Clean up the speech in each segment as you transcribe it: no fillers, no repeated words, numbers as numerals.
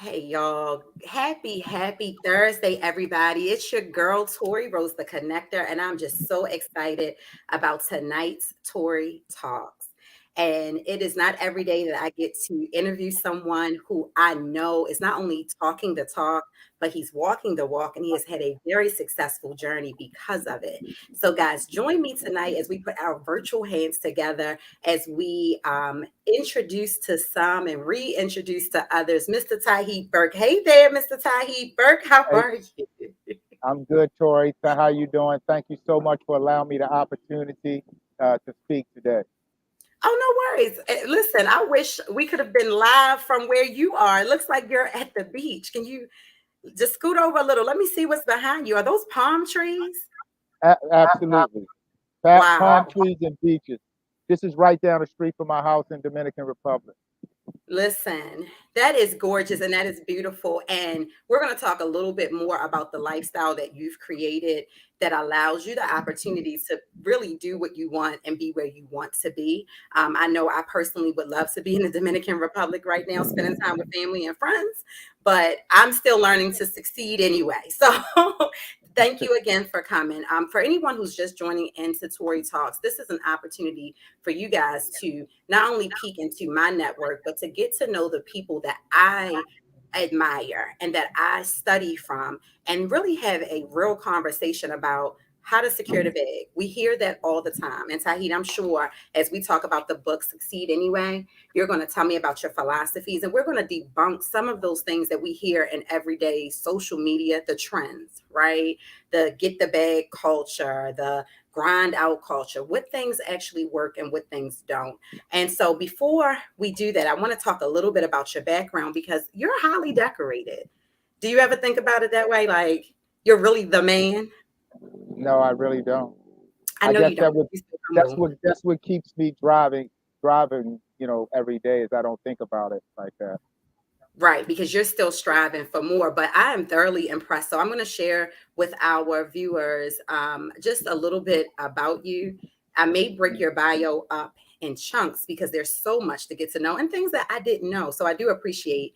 Hey y'all, happy Thursday, everybody. It's your girl, Tori Rose the Connector, and I'm just so excited about tonight's Tori Talks. And it is not every day that I get to interview someone who I know is not only talking the talk, but he's walking the walk, and he has had a very successful journey because of it. So, guys, join me tonight as we put our virtual hands together as we introduce to some and reintroduce to others, Mr. Tauheed Burke. Hey there, Mr. Tauheed Burke. How Hey, are you? I'm good, Tori. How you doing? Thank you so much for allowing me the opportunity to speak today. Oh, no worries. Listen, I wish we could have been live from where you are. It looks like you're at the beach. Can you just scoot over a little? Let me see what's behind you. Are those palm trees? Absolutely. Palm Wow. trees and beaches. This is right down the street from my house in Dominican Republic. Listen, that is gorgeous and that is beautiful. And we're going to talk a little bit more about the lifestyle that you've created that allows you the opportunity to really do what you want and be where you want to be. I know I personally would love to be in the Dominican Republic right now, spending time with family and friends, but I'm still learning to succeed anyway. So thank you again for coming. For anyone who's just joining into Tori Talks, this is an opportunity for you guys to not only peek into my network, but to get to know the people that I admire and that I study from and really have a real conversation about how to secure the bag. We hear that all the time. And Tauheed, I'm sure as we talk about the book Succeed Anyway, you're going to tell me about your philosophies and we're going to debunk some of those things that we hear in everyday social media, the trends, right? The get the bag culture, the grind out culture, what things actually work and what things don't. And so before we do that, I want to talk a little bit about your background because you're highly decorated. Do you ever think about it that way? Like you're really the man? No, I really don't. I I know guess you don't. You're so that's humble. what keeps me driving. Every day is I don't think about it like that. Right, because you're still striving for more, but I am thoroughly impressed. So I'm going to share with our viewers just a little bit about you. I may break your bio up in chunks because there's so much to get to know and things that I didn't know. So I do appreciate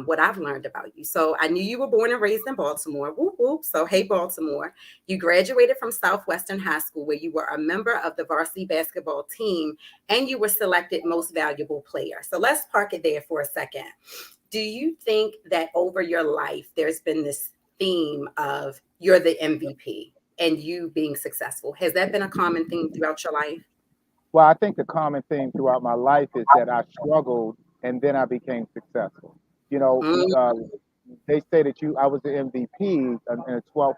what I've learned about you. So I knew you were born and raised in Baltimore. Whoop, whoop. So, hey, Baltimore. You graduated from Southwestern High School where you were a member of the varsity basketball team and you were selected most valuable player. So let's park it there for a second. Do you think that over your life, there's been this theme of you're the MVP and you being successful? Has that been a common theme throughout your life? Well, I think the common theme throughout my life is that I struggled and then I became successful. You know, Mm, they say that I was the MVP in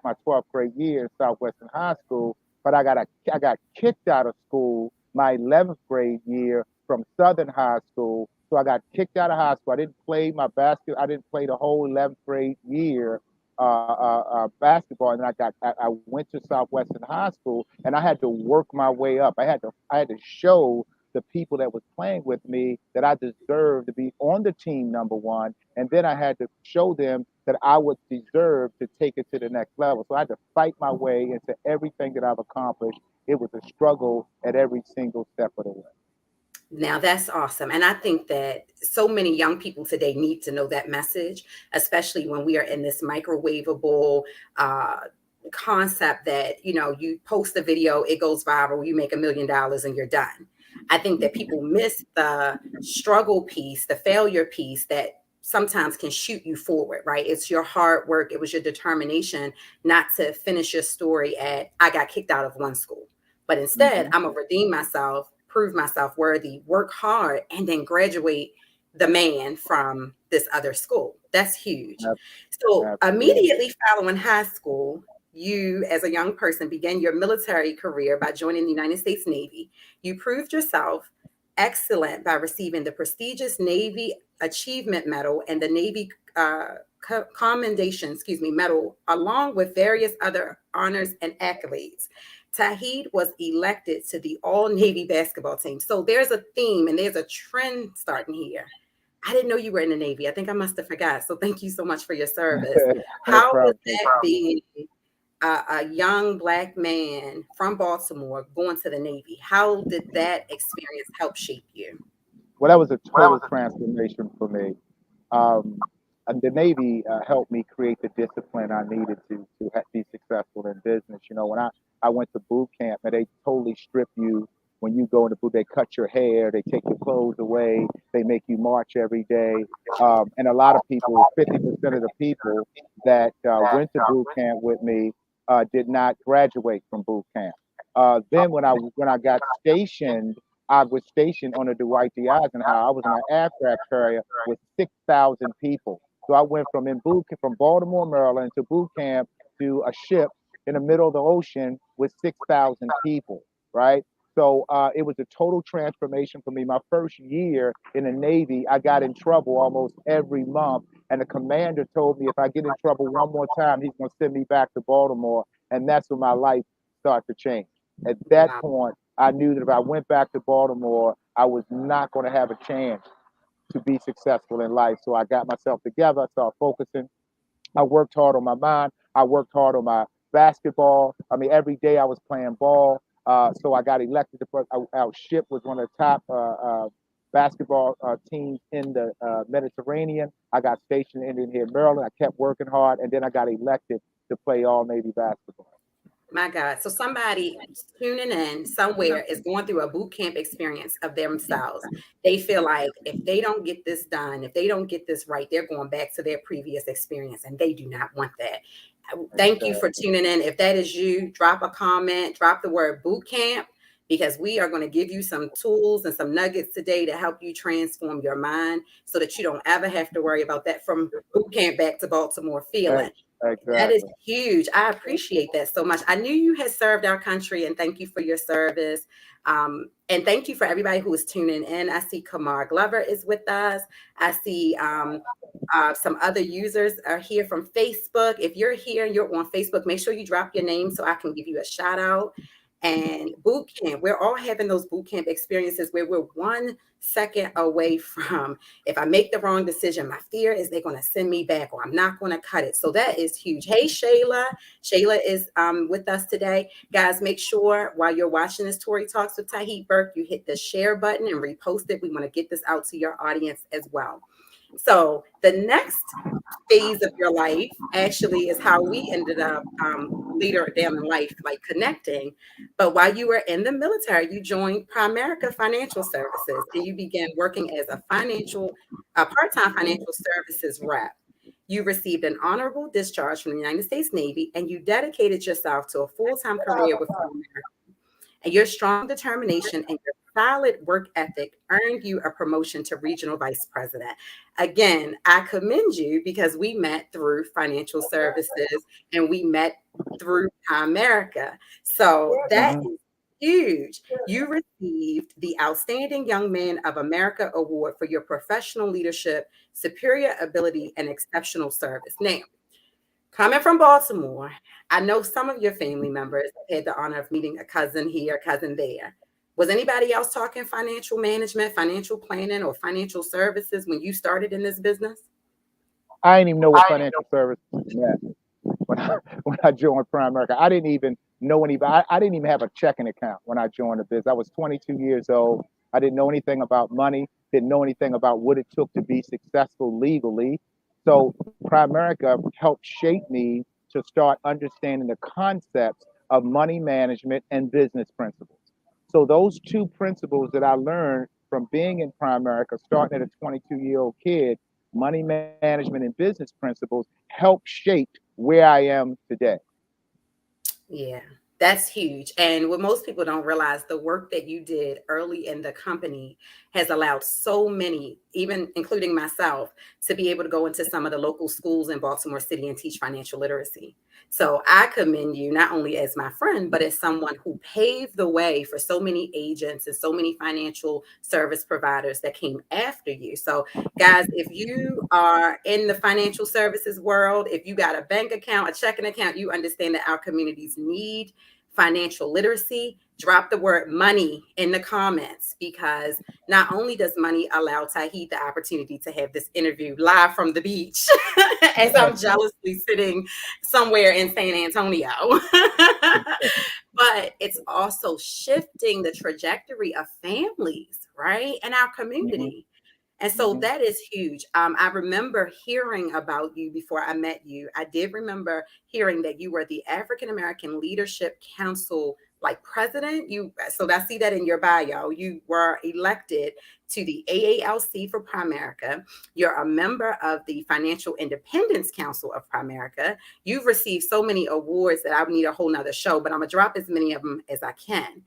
my 12th grade year in Southwestern High School, but I got kicked out of school my 11th grade year from Southern High School. So I got kicked out of high school. I didn't play the whole 11th grade year basketball, and then I went to Southwestern High School, and I had to work my way up. I had to show the people that was playing with me that I deserved to be on the team number one, and then I had to show them that I would deserve to take it to the next level. So I had to fight my way into everything that I've accomplished. It was a struggle at every single step of the way. now that's awesome. And I think that so many young people today need to know that message, especially when we are in this microwavable uh, concept that, you post a video, it goes viral, you make $1 million and you're done. I think that people miss the struggle piece, the failure piece that sometimes can shoot you forward, right? It's your hard work. It was your determination not to finish your story at, I got kicked out of one school, but instead, Hmm. I'm going to redeem myself, prove myself worthy, work hard, and then graduate the man from this other school. That's huge. So Absolutely. immediately following high school, you, as a young person, began your military career by joining the United States Navy. You proved yourself excellent by receiving the prestigious Navy Achievement Medal and the Navy Commendation, Medal, along with various other honors and accolades. Tauheed was elected to the All Navy basketball team. So there's a theme and there's a trend starting here. I didn't know you were in the Navy. I think I must have forgot. So thank you so much for your service. No How was problem. that being a young Black man from Baltimore going to the Navy? How did that experience help shape you? Well, that was a total transformation for me. Um, the Navy helped me create the discipline I needed to be successful in business. You know, when I went to boot camp, and they totally strip you when you go into boot. They cut your hair, they take your clothes away, they make you march every day. And a lot of people, 50% of the people that went to boot camp with me did not graduate from boot camp. Then when I got stationed, I was stationed on the Dwight D. Eisenhower. I was in an aircraft carrier with 6,000 people. So I went from Baltimore, Maryland to boot camp to a ship in the middle of the ocean with 6,000 people, right? So it was a total transformation for me. My first year in the Navy, I got in trouble almost every month. And the commander told me if I get in trouble one more time, he's going to send me back to Baltimore. And that's when my life started to change. At that Wow. point, I knew that if I went back to Baltimore, I was not going to have a chance to be successful in life. So I got myself together. I started focusing. I worked hard on my mind. I worked hard on my basketball. I mean, every day I was playing ball. So I got elected to our ship was one of the top basketball teams in the Mediterranean. I got stationed in here in Maryland. I kept working hard, and then I got elected to play all Navy basketball. My God. So somebody tuning in somewhere is going through a boot camp experience of themselves. They feel like if they don't get this done, if they don't get this right, they're going back to their previous experience, and they do not want that. Thank you for tuning in. If that is you, drop a comment, drop the word boot camp, because we are going to give you some tools and some nuggets today to help you transform your mind so that you don't ever have to worry about that from boot camp back to Baltimore feeling. That is Exactly. huge. I appreciate that so much. I knew you had served our country, and thank you for your service. And thank you for everybody who is tuning in. I see Kamar Glover is with us. I see some other users are here from Facebook. If you're here and you're on Facebook, make sure you drop your name so I can give you a shout out. And boot camp, we're all having those boot camp experiences where we're 1 second away from, if I make the wrong decision, my fear is they're going to send me back or I'm not going to cut it. So that is huge. Hey, Shayla. Shayla is with us today. Guys, make sure while you're watching this Tori Talks with Tauheed Burke, you hit the share button and repost it. We want to get this out to your audience as well. So the next phase of your life actually is how we ended up later down in life, like connecting. But while you were in the military, you joined Primerica Financial Services and you began working as a part-time financial services rep. You received an honorable discharge from the United States Navy and you dedicated yourself to a full-time career with Primerica. And your strong determination and your solid work ethic earned you a promotion to regional vice president. Again, I commend you because we met through financial services and we met through America. So that Mhm. is huge. You received the Outstanding Young Man of America Award for your professional leadership, superior ability, and exceptional service. Now, coming from Baltimore, I know some of your family members had the honor of meeting a cousin here, a cousin there. Was anybody else talking financial management, financial planning, or financial services when you started in this business? I didn't even know what financial services meant when I joined Primerica. I didn't even know anybody. I didn't even have a checking account when I joined the business. I was 22 years old. I didn't know anything about money, didn't know anything about what it took to be successful legally. So Primerica helped shape me to start understanding the concepts of money management and business principles. So those two principles that I learned from being in Primerica, starting at a 22-year-old kid, money management and business principles, helped shape where I am today. Yeah, that's huge. And what most people don't realize, the work that you did early in the company has allowed so many, even including myself, to be able to go into some of the local schools in Baltimore City and teach financial literacy. So I commend you not only as my friend, but as someone who paved the way for so many agents and so many financial service providers that came after you. So guys, if you are in the financial services world, if you got a bank account, a checking account, you understand that our communities need financial literacy. Drop the word money in the comments because not only does money allow Tauheed the opportunity to have this interview live from the beach, as I'm jealously sitting somewhere in San Antonio, but it's also shifting the trajectory of families, right? And our Mhm. community. And so Hmm. that is huge. I remember hearing about you before I met you. I did remember hearing that you were the African American Leadership Council like president. You so I see that in your bio. You were elected to the AALC for Primerica. You're a member of the Financial Independence Council of Primerica. You've received so many awards that I would need a whole nother show, but I'm gonna drop as many of them as I can.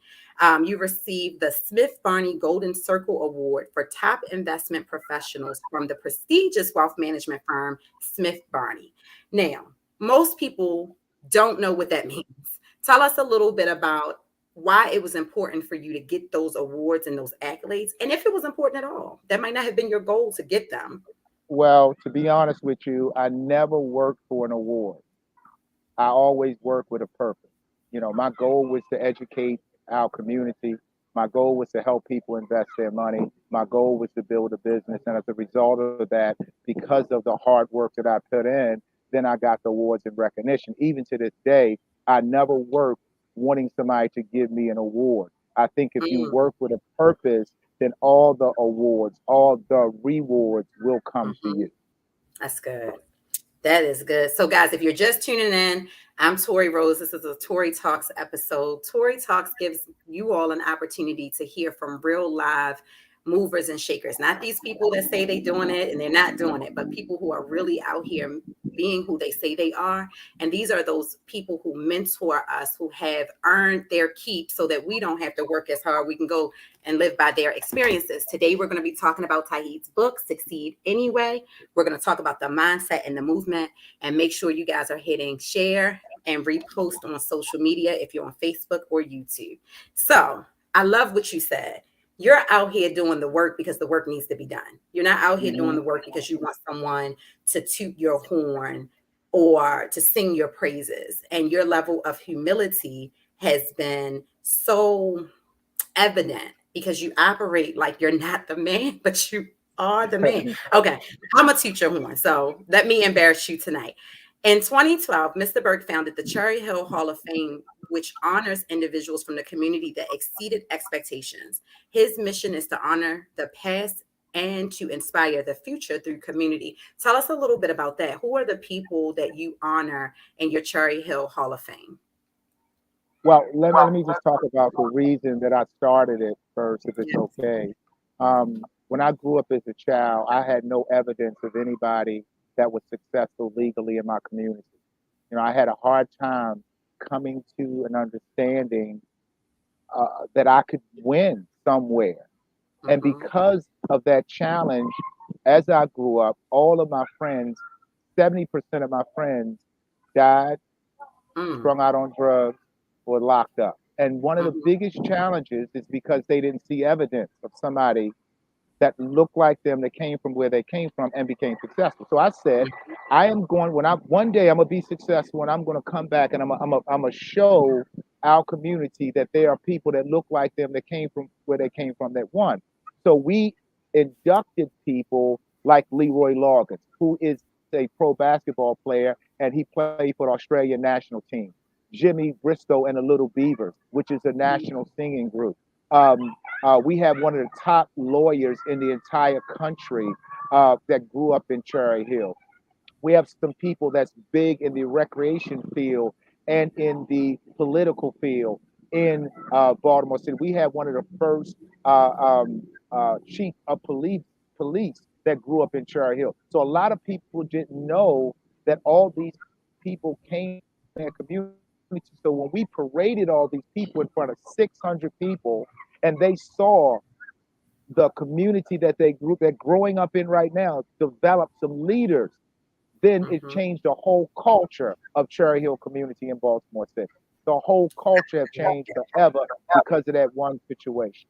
You received the Smith Barney Golden Circle Award for top investment professionals from the prestigious wealth management firm Smith Barney. Now, most people don't know what that means. Tell us a little bit about why it was important for you to get those awards and those accolades, and if it was important at all. That might not have been your goal to get them. Well, to be honest with you, I never worked for an award. I always work with a purpose. My goal was to educate our community. My goal was to help people invest their money. My goal was to build a business. And as a result of that, because of the hard work that I put in, then I got the awards and recognition. Even to this day, I never work wanting somebody to give me an award. I think if you Mm, work with a purpose, then all the awards, all the rewards will come to mhm. you. That's good. That is good. So, guys, if you're just tuning in, I'm Tori Rose. This is a Tori Talks episode. Tori Talks gives you all an opportunity to hear from real live movers and shakers, not these people that say they're doing it and they're not doing it, but people who are really out here being who they say they are. And these are those people who mentor us, who have earned their keep so that we don't have to work as hard. We can go and live by their experiences. Today, we're going to be talking about Tauheed's book, Succeed Anyway. We're going to talk about the mindset and the movement, and make sure you guys are hitting share and repost on social media if you're on Facebook or YouTube. So I love what you said. You're out here doing the work because the work needs to be done. You're not out here doing Hmm. the work because you want someone to toot your horn or to sing your praises. And your level of humility has been so evident because you operate like you're not the man, but you are the man. Okay, I'm a teacher one, so let me embarrass you tonight. In 2012, Mr. Burke founded the Cherry Hill Hall of Fame, which honors individuals from the community that exceeded expectations. His mission is to honor the past and to inspire the future through community. Tell us a little bit about that. Who are the people that you honor in your Cherry Hill Hall of Fame? Well, let me just talk about the reason that I started it first, if it's Yes. okay. When I grew up as a child, I had no evidence of anybody that was successful legally in my community. I had a hard time coming to an understanding that I could win somewhere. And Mm-hmm. because of that challenge, as I grew up, all of my friends, 70% of my friends died, Mm, strung out on drugs, or locked up. And one of the mhm, biggest challenges is because they didn't see evidence of somebody that looked like them, that came from where they came from and became successful. So I said, mhm, I am going when I one day I'm gonna be successful and I'm gonna come back and I'm gonna show our community that there are people that look like them that came from where they came from that won. So we inducted people like Leroy Loggins, who is a pro basketball player and he played for the Australian national team. Jimmy Bristow and the Little Beavers, which is a mhm, national singing group. Um, we have one of the top lawyers in the entire country that grew up in Cherry Hill. We have some people that's big in the recreation field and in the political field in Baltimore City. We have one of the first chief of police that grew up in Cherry Hill. So a lot of people didn't know that all these people came from their community. So when we paraded all these people in front of 600 people, and they saw the community that they grew that growing up in right now develop some leaders, then it mhm. changed the whole culture of Cherry Hill community in Baltimore City. The whole culture have changed forever because of that one situation.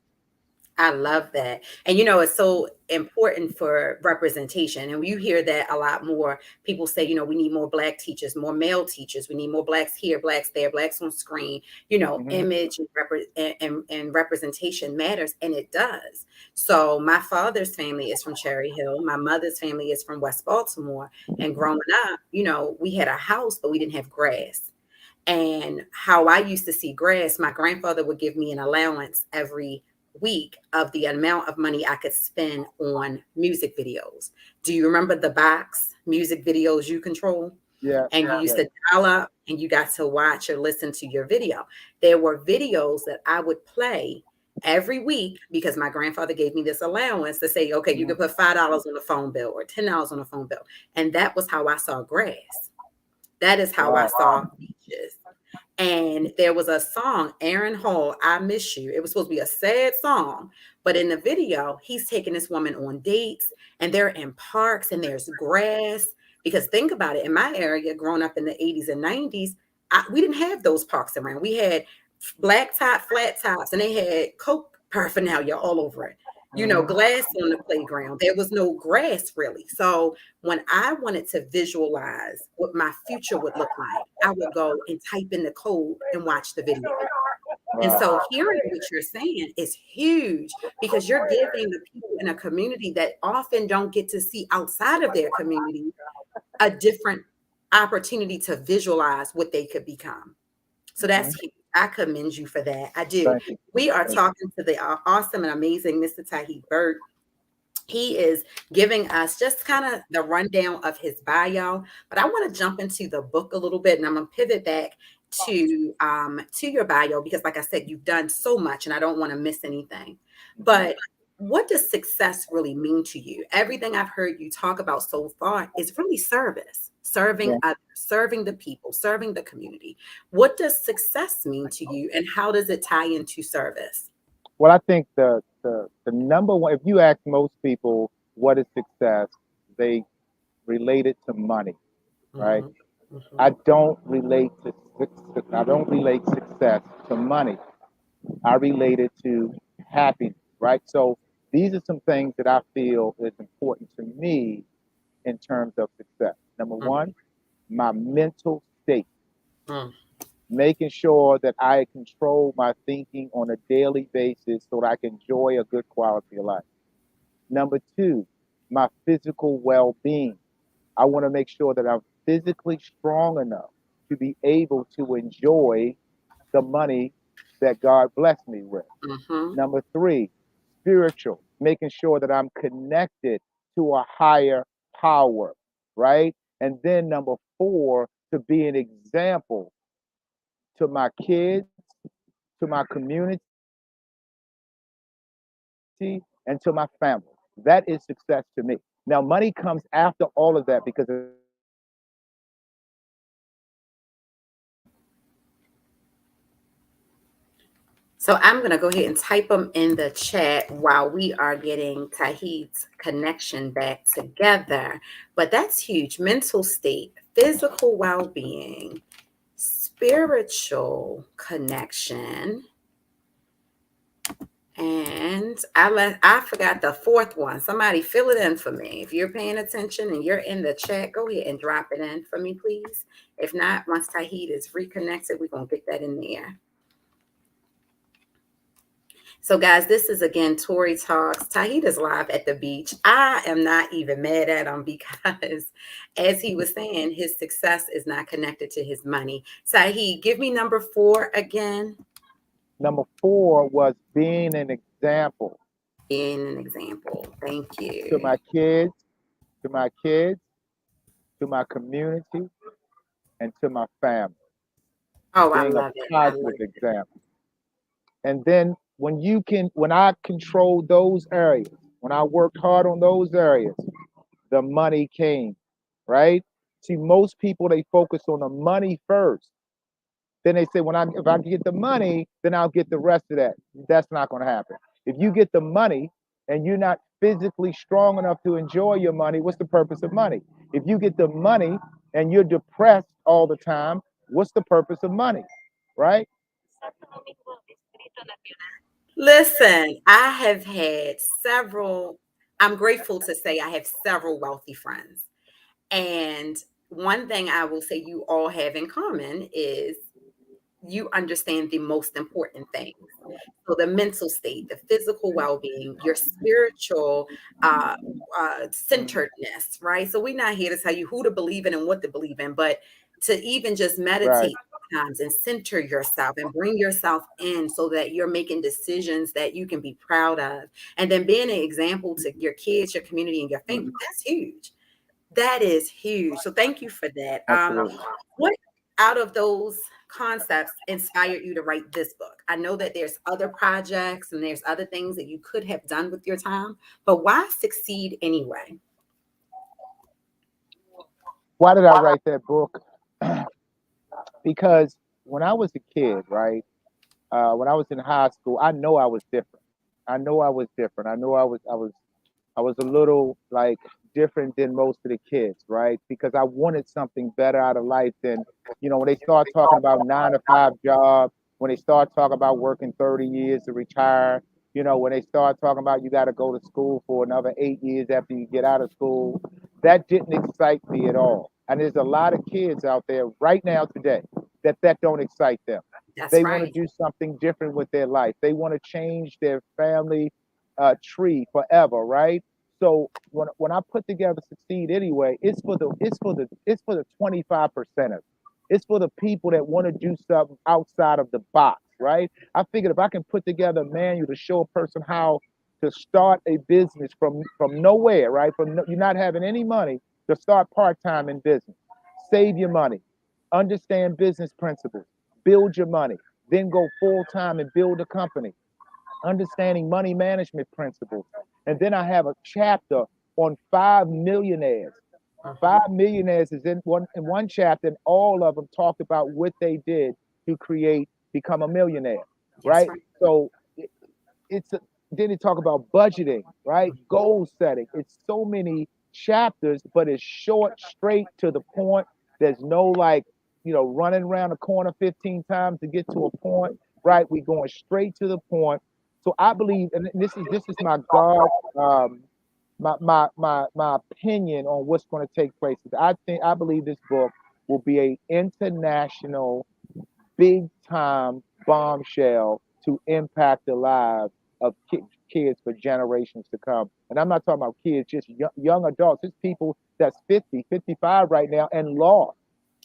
I love that. And it's so important for representation. And you hear that a lot more. People say, we need more black teachers, more male teachers. We need more blacks here, blacks there, blacks on screen. Hmm. Image and representation matters, and it does. So my father's family is from Cherry Hill. My mother's family is from West Baltimore. And growing up, we had a house, but we didn't have grass. And how I used to see grass, my grandfather would give me an allowance every week of the amount of money I could spend on music videos. Do you remember the box music videos you control? Yeah, And you used yeah. to dial up and you got to watch or listen to your video. There were videos that I would play every week because my grandfather gave me this allowance to say, okay, you Mhm. can put $5 on the phone bill or $10 on the phone bill. And that was how I saw grass. That is how I Wow. saw beaches. And there was a song, Aaron Hall, I Miss You. It was supposed to be a sad song, but in the video, he's taking this woman on dates and they're in parks and there's grass. Because think about it, in my area, growing up in the 80s and 90s, we didn't have those parks around. We had black top, flat tops, and they had Coke paraphernalia all over it. You know, Mhm. glass on the playground. There was no grass really. So when I wanted to visualize what my future would look like, I would go and type in the code and watch the video. And Wow. so hearing what you're saying is huge because you're giving the people in a community that often don't get to see outside of their community a different opportunity to visualize what they could become. So Mhm. that's huge. I commend you for that. I do. Thank you. We are Thank you. talking to the awesome and amazing Mr. Tauheed Burke. He is giving us just kind of the rundown of his bio, but I want to jump into the book a little bit, and I'm going to pivot back to your bio because, like I said, you've done so much, and I don't want to miss anything. Mhm. But what does success really mean to you? Everything I've heard you talk about so far is really service, serving Yeah. others, serving the people, serving the community. What does success mean to you, and how does it tie into service? Well, I think the number one, if you ask most people what is success, they relate it to money, right? Hmm. Hmm. I don't relate success to money. I relate it to happiness, right? So these are some things that I feel is important to me in terms of success. Number one, my mental state, Hmm. making sure that I control my thinking on a daily basis so that I can enjoy a good quality of life. Number two, my physical well being. I want to make sure that I'm physically strong enough to be able to enjoy the money that God blessed me with. Hmm. Number three, spiritual, making sure that I'm connected to a higher power, right? And then number four, to be an example to my kids, to my community, and to my family. That is success to me. Now, money comes after all of that because if I don't have money, then I don't have success. So I'm going to go ahead and type them in the chat while we are getting Tahid's connection back together. But that's huge. Mental state, physical well being, spiritual connection. And I forgot the fourth one. Somebody fill it in for me. If you're paying attention and you're in the chat, go ahead and drop it in for me, please. If not, once Tahid is reconnected, we're gonna get that in there. So, guys, this is again Tori Talks. Tauheed is live at the beach. I am not even mad at him because, as he was saying, his success is not connected to his money. Tauheed, give me number four again. Number four was being an example In an example. Thank to you. my kids, to my kids, to my community, and to my family. Oh, I Being a love it. I love positive it. example. And then when I control those areas, when I worked hard on those areas, the money came, right? See, most people they focus on the money first. Then they say, if I get the money, then I'll get the rest of that. That's not going to happen. If you get the money and you're not physically strong enough to enjoy your money, what's the purpose of money? If you get the money and you're depressed all the time, what's the purpose of money, right? Listen, I have had several, I'm grateful to say I have several wealthy friends. And one thing I will say you all have in common is you understand the most important things. So the mental state, the physical well-being, your spiritual uh, centeredness, right? So we're not here to tell you who to believe in and what to believe in, but to even just Right. meditate sometimes and center yourself and bring yourself in so that you're making decisions that you can be proud of. And then being an example to your kids, your community, and your family, Mhm. that's huge. That is huge. So thank you for that. Absolutely. What out of those concepts inspired you to write this book? I know that there's other projects and there's other things that you could have done with your time, but why succeed anyway? Why did I write that book? Because when I was a kid, right, when I was in high school, I know I was different. I know I was different. I know I was a little like different than most of the kids, right? Because I wanted something better out of life than, when they start talking about 9 to 5 job, when they start talking about working 30 years to retire, when they start talking about you got to go to school for another 8 years after you get out of school, that didn't excite me at all. And there's a lot of kids out there right now today that don't excite them. That's They want to right. do something different with their life. They want to change their family tree forever, right? So when I put together Succeed Anyway, it's for the 25%ers. It's for the people that want to do something outside of the box, right? I figured if I can put together a manual to show a person how to start a business from nowhere, right? From you're not having any money to start part-time in business. Save your money, understand business principles, build your money, then go full-time and build a company, understanding money management principles. And then I have a chapter on 5 millionaires. Mhm. 5 millionaires is in one chapter, and all of them talked about what they did to become a millionaire, That's right? right. So it's then they talk about budgeting, right? Goal setting. It's so many chapters, but it's short, straight to the point. There's no like, running around the corner 15 times to get to a point, right? We're going straight to the point. So I believe, and this is my God, my opinion on what's going to take place. I believe this book will be a international big time bombshell to impact the lives of kids for generations to come. And I'm not talking about kids, just young adults. It's people that's 50, 55 right now and lost.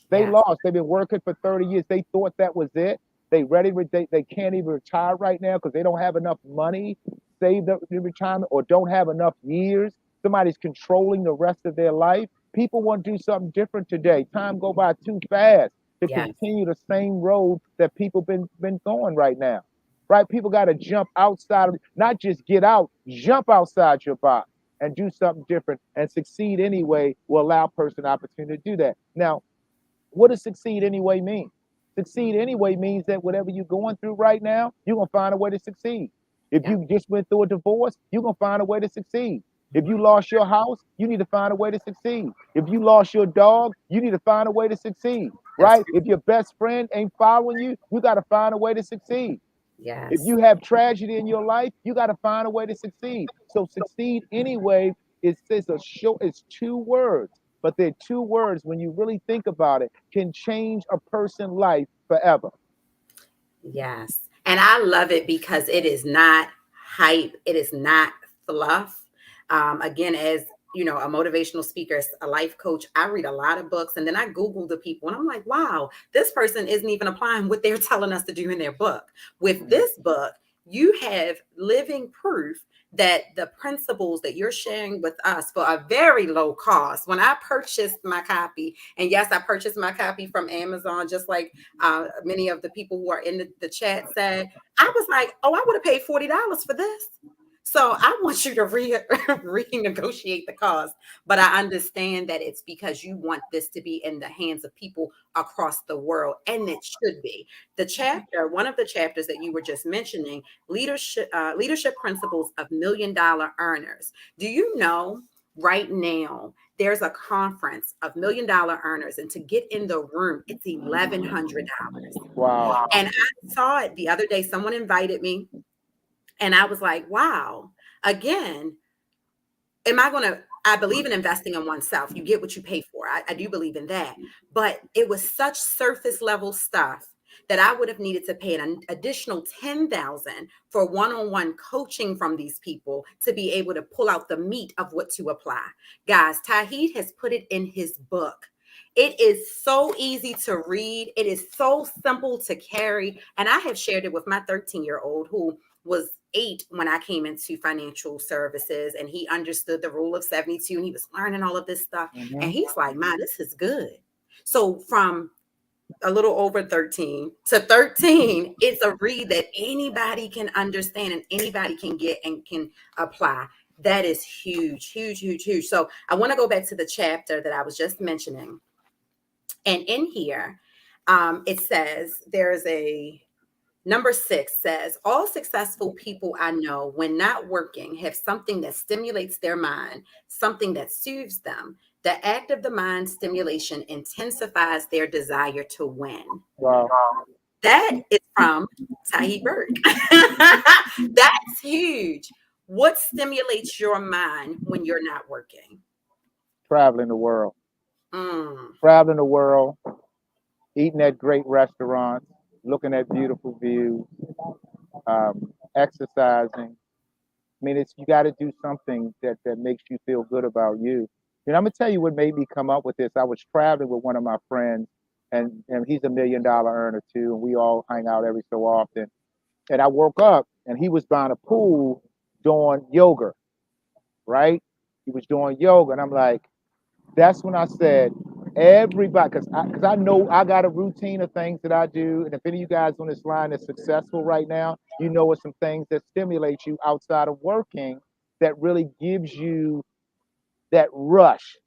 They Yes. lost. They've been working for 30 years. They thought that was it. They can't even retire right now because they don't have enough money saved up in retirement or don't have enough years. Somebody's controlling the rest of their life. People want to do something different today. Time go by too fast to Yes. continue the same road that people been going right now. Right? People got to jump outside of, not just get out, jump outside your box and do something different, and Succeed Anyway will allow a person the opportunity to do that. Now, what does Succeed Anyway mean? Succeed Anyway means that whatever you're going through right now, you're going to find a way to succeed. If Yep. you just went through a divorce, you're going to find a way to succeed. If you lost your house, you need to find a way to succeed. If you lost your dog, you need to find a way to succeed, That's right? If your best friend ain't following you got to find a way to succeed. If yes. you have tragedy in your life, you got to find a way to succeed. So Succeed Anyway is a show. It's 2 words, but they're 2 words when you really think about it can change a person's life forever. Yes. And I love it because it is not hype, it is not fluff. Again, as you know, a motivational speaker, a life coach, I read a lot of books and then I Google the people and I'm like, wow, this person isn't even applying what they're telling us to do in their book. With Mhm. this book, you have living proof that the principles that you're sharing with us for a very low cost. When I purchased my copy, and yes, I purchased my copy from Amazon, just like many of the people who are in the chat said, I was like, oh, I would have paid $40 for this. So I want you to renegotiate the cost. But I understand that it's because you want this to be in the hands of people across the world, and it should be. One of the chapters that you were just mentioning, leadership principles of $1 million earners. Do you know right now there's a conference of $1 million earners, and to get in the room, it's $1,100. Wow. And I saw it the other day. Someone invited me, and I was like, wow. Again, am I going to, I believe in investing in oneself. You get what you pay for. I do believe in that. But it was such surface level stuff that I would have needed to pay an additional 10,000 for one-on-one coaching from these people to be able to pull out the meat of what to apply. Guys, Tauheed has put it in his book. It is so easy to read. It is so simple to carry. And I have shared it with my 13-year-old who was 8 when I came into financial services, and he understood the rule of 72 and he was learning all of this stuff. And Hmm. he's like, "Man, this is good." So from a little over 13 to 13, it's a read that anybody can understand and anybody can get and can apply. That is huge, huge, huge, huge. So I want to go back to the chapter that I was just mentioning. And in here, it says there's a number 6 says, all successful people I know, when not working, have something that stimulates their mind, something that soothes them. The act of the mind stimulation intensifies their desire to win. Wow. That is from Tauheed Burke. That's huge. What stimulates your mind when you're not working? Traveling the world. Mm, Traveling the world, eating at great restaurants, looking at beautiful views, exercising. I mean, it's you got to do something that makes you feel good about you. And I'm gonna tell you what made me come up with this. I was traveling with one of my friends, and he's $1 million earner too, and we all hang out every so often. And I woke up, and he was by the pool doing yoga, right? He was doing yoga, and I'm like, that's when I said, everybody, because I know I got a routine of things that I do. And if any of you guys on this line is successful right now, you know what some things that stimulate you outside of working that really gives you that rush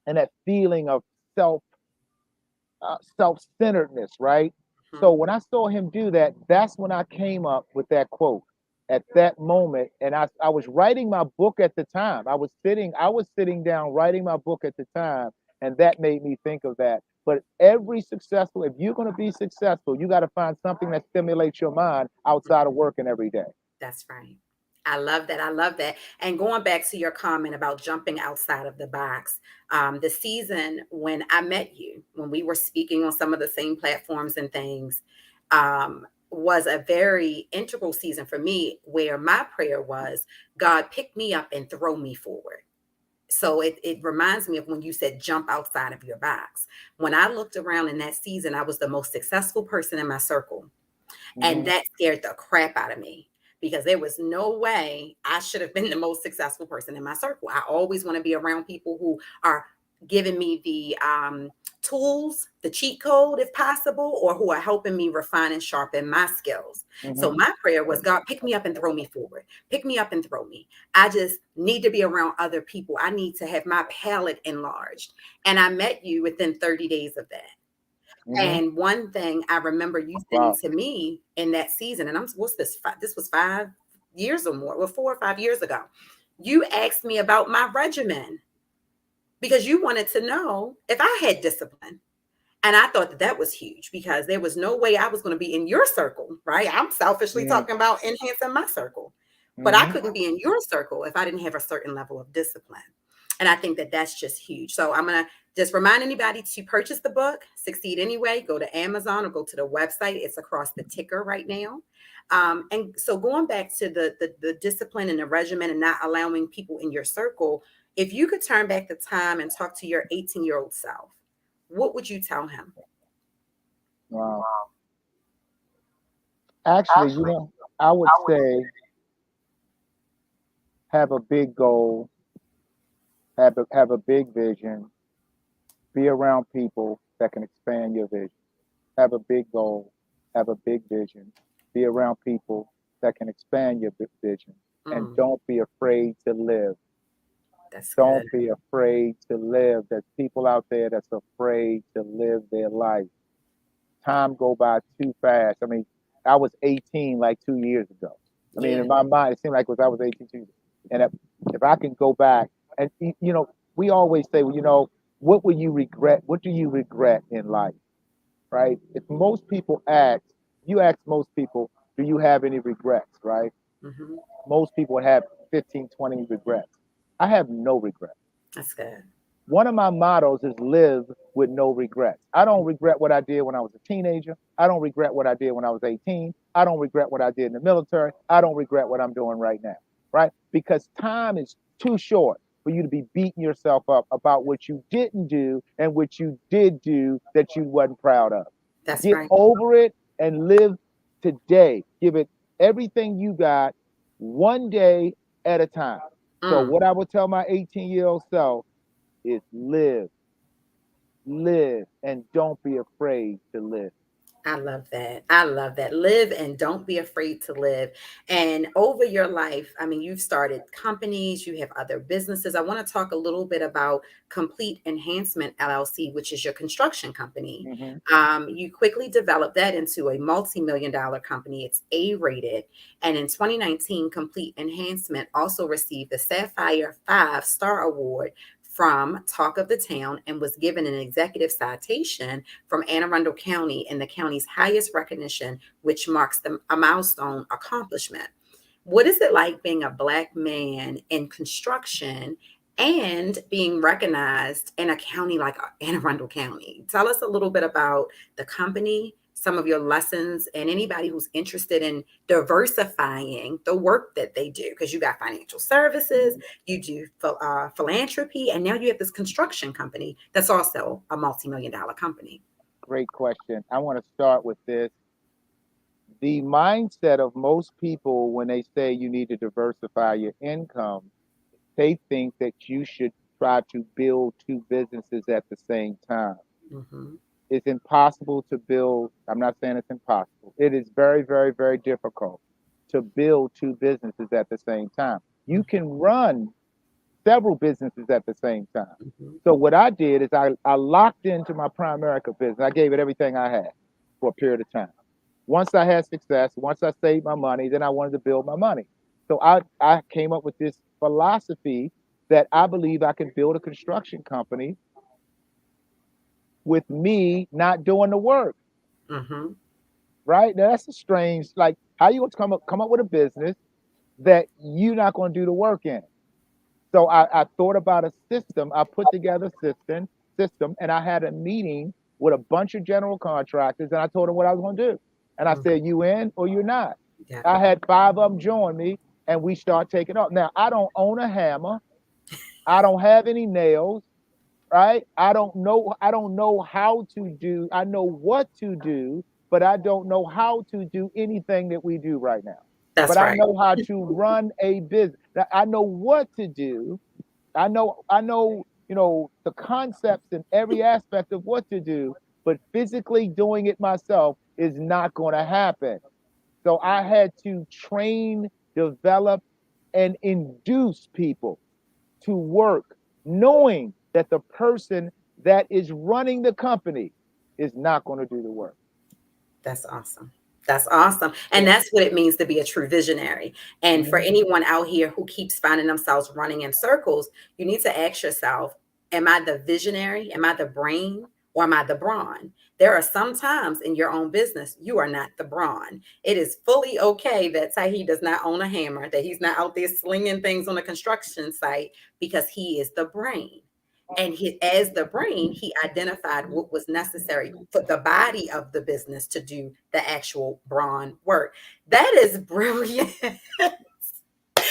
and that feeling of self self-centeredness, right? So mhm. when I saw him do that, that's when I came up with that quote at that moment. And I was writing my book at the time. I was sitting down writing my book at the time, and that made me think of that. But if you're going to be successful, you got to find something that stimulates your mind outside of working every day. That's right. I love that. I love that. And going back to your comment about jumping outside of the box, the season when I met you, when we were speaking on some of the same platforms and things, was a very integral season for me where my prayer was, God, pick me up and throw me forward. So it reminds me of when you said jump outside of your box. When I looked around in that season, I was the most successful person in my circle. And Hmm. that scared the crap out of me because there was no way I should have been the most successful person in my circle. I always want to be around people who are giving me the tools, the cheat code, if possible, or who are helping me refine and sharpen my skills. So Hmm. my prayer was, God, pick me up and throw me forward. Pick me up and throw me. I just need to be around other people. I need to have my palette enlarged. And I met you within 30 days of that. Hmm. And one thing I remember you saying Wow. to me in that season, and what's this? This was 5 years or more, well, 4 or 5 years ago. You asked me about my regimen because you wanted to know if I had discipline. And I thought that that was huge because there was no way I was going to be in your circle, right? I'm selfishly Yeah. talking about enhancing my circle, but I Hmm. couldn't be in your circle if I didn't have a certain level of discipline. And I think that that's just huge. So I'm going to just remind anybody to purchase the book, Succeed Anyway. Go to Amazon or go to the website. It's across the ticker right now. And so going back to the discipline and the regimen and not allowing people in your circle, if you could turn back the time and talk to your 18-year-old self, what would you tell him? Wow. Actually, I would say have a big goal, have a big vision, be around people that can expand your vision. Have a big goal, have a big vision, be around people that can expand your vision, and Mm, don't be afraid to live. that's Don't good. be afraid to live. There's people out there that's afraid to live their life. Time go by too fast. I mean, I was 18 like 2 years ago. I mean, Yeah. in my mind, it seemed like I was 18 too. And if I can go back, and we always say, well, what will you regret? What do you regret in life? Right? If most people ask, you ask most people, do you have any regrets? Right? Hmm. Most people have 15, 20 regrets. I have no regrets. That's good. One of my mottos is live with no regrets. I don't regret what I did when I was a teenager. I don't regret what I did when I was 18. I don't regret what I did in the military. I don't regret what I'm doing right now, right? Because time is too short. for you to be beating yourself up about what you didn't do and what you did do that you wasn't proud of. That's Get right. over it and live today. Give it everything you got, one day at a time. So Mm. what I would tell my 18-year-old self is live, and don't be afraid to live. I love that. I love that. Live and don't be afraid to live. And over your life, I mean, you've started companies, you have other businesses. I want to talk a little bit about Complete Enhancement LLC, which is your construction company. Hmm. You quickly developed that into a multi-million dollar company. It's A rated. And in 2019, Complete Enhancement also received the Sapphire 5-Star Award from Talk of the Town and was given an executive citation from Anne Arundel County in the county's highest recognition, which marks a milestone accomplishment. What is it like being a Black man in construction and being recognized in a county like Anne Arundel County? Tell us a little bit about the company, some of your lessons, and anybody who's interested in diversifying the work that they do. Because you got financial services, you do philanthropy, and now you have this construction company that's also a multi-million dollar company. Great question. I want to start with this. The mindset of most people when they say you need to diversify your income, they think that you should try to build two businesses at the same time. Hmm. It's impossible to build. I'm not saying it's impossible. It is very, very, very difficult to build two businesses at the same time. You can run several businesses at the same time. Hmm. So what I did is I locked into my Primerica business. I gave it everything I had for a period of time. Once I had success, once I saved my money, then I wanted to build my money. So I came up with this philosophy that I believe I can build a construction company with me not doing the work. Hmm. Right? Now that's a strange, like, how you going to come up with a business that you're not going to do the work in? So I thought about a system. I put together a system, and I had a meeting with a bunch of general contractors, and I told them what I was going to do. And I said, "You in or you're not?" Yeah, I had five of them join me, and we start taking off. Now I don't own a hammer. I don't have any nails. Right? I don't know how to do. I know what to do, but I don't know how to do anything that we do right now. But that's I right. know how to run a business. Now, I know what to do. I know, the concepts and every aspect of what to do, but physically doing it myself is not going to happen. So I had to train, develop, and induce people to work, knowing that the person that is running the company is not going to do the work. That's awesome. That's awesome. And Yeah. that's what it means to be a true visionary. And for Hmm. anyone out here who keeps finding themselves running in circles, you need to ask yourself, am I the visionary? Am I the brain? Or am I the brawn? There are some times in your own business you are not the brawn. It is fully okay that Tauheed does not own a hammer, that he's not out there slinging things on a construction site because he is the brain. And as the brain, he identified what was necessary for the body of the business to do the actual brawn work. That is brilliant. Let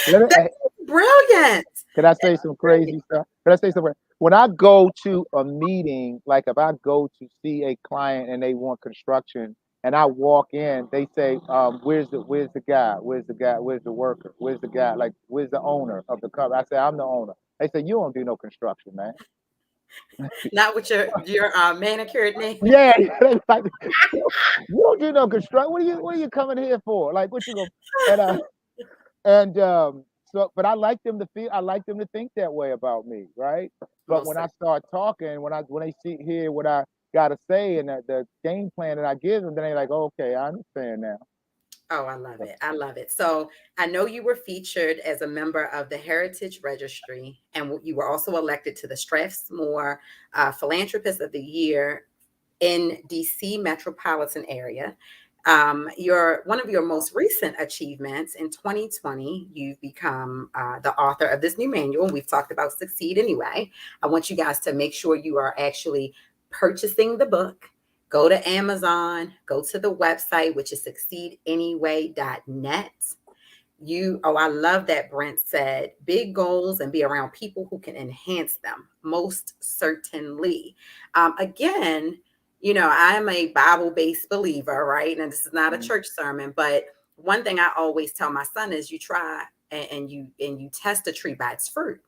That's me, brilliant. can I say That's some crazy brilliant. stuff? Can I say something? When I go to a meeting, like if I go to see a client and they want construction, and I walk in, they say, "Where's the guy? Where's the guy? Where's the worker? Where's the guy? Like, where's the owner of the company?" I say, "I'm the owner." They say, "You don't do no construction, man." Not with your manicured nail. Yeah, like, you don't do no construction. What are you coming here for? Like, what you go? And so, but I like them to think that way about me, right? But Most when I certainly. start talking, when they see hear what I gotta say and the game plan that I give them, then they like, oh, okay, I understand now. Oh, I love So, it. I love it. So I know you were featured as a member of the Heritage Registry, and you were also elected to the Strathmore Philanthropist of the Year in DC metropolitan area. Your one of your most recent achievements in 2020, you've become the author of this new manual. We've talked about Succeed Anyway. I want you guys to make sure you are actually purchasing the book. Go to Amazon, go to the website, which is succeedanyway.net. I love that Brent said big goals and be around people who can enhance them. Most certainly. Again, I am a Bible based believer, right? And this is not a Mhm. church sermon, but one thing I always tell my son is you try and you test a tree by its fruit.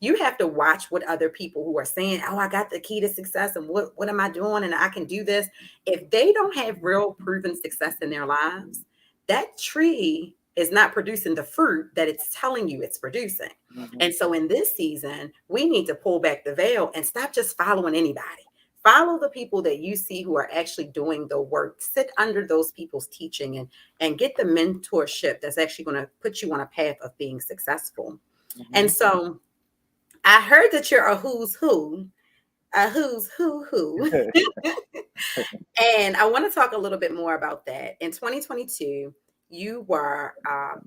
You have to watch what other people who are saying, "Oh, I got the key to success, and what am I doing? And I can do this." If they don't have real proven success in their lives, that tree is not producing the fruit that it's telling you it's producing. Mhm. And so in this season, we need to pull back the veil and stop just following anybody. Follow the people that you see who are actually doing the work. Sit under those people's teaching and get the mentorship that's actually going to put you on a path of being successful. And Mhm. so I heard that you're a who's who. And I want to talk a little bit more about that. In 2022, you were